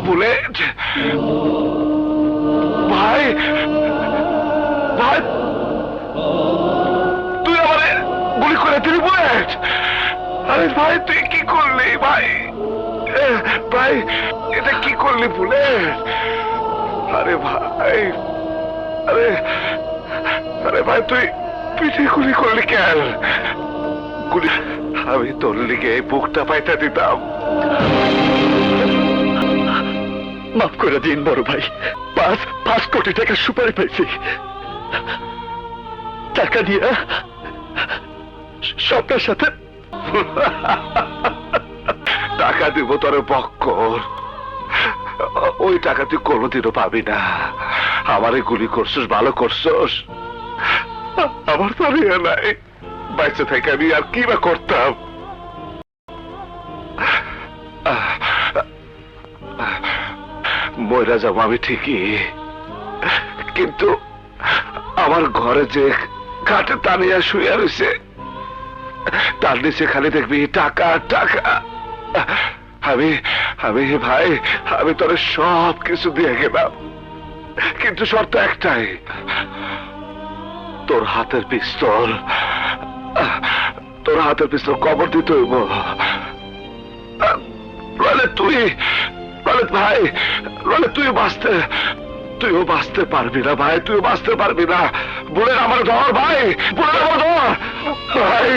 bullet ভাই ভাই তুই আমারে গুলি করে দিলি বুলেট আরে ভাই তুই কি করলি ভাই ভাই এটা কি করলি বুলেট আরে ভাই আরে আরে ভাই তুই পিঠে গুলি করলি কেন গুলি আমি তোর লিগে বুকটা পাইতে দিতাম মাফ করে দিন বড় ভাই 5 কোটি টাকা সুপারি পাইছি টাকা দিয়ে স্বপ্নের সাথে টাকা দিব তোর বক্কর ওই টাকা তুই কোনোদিনও পাবি না আমারে গুলি করছস ভালো করছস আমার তো আর নাই বাইসে থেকে আমি আর কি বা করতাম ময়রা যাবো আমি ঠিকই কিন্তু আমার ঘরে যে খাটে টানিয়া শুয়ে রয়েছে তার নিচে খালি দেখবি টাকা টাকা আমি আমি ভাই আমি তোর সব কিছু দিয়ে গেলাম কিন্তু শর্ত একটাই তোর হাতের পিস্তল কবর দিতে হইব তুই ভাই তুইও বাঁচতে পারবি না ভাই তুইও বাঁচতে পারবি না বলে আমার ধর ভাই বলে আমার ধর ভাই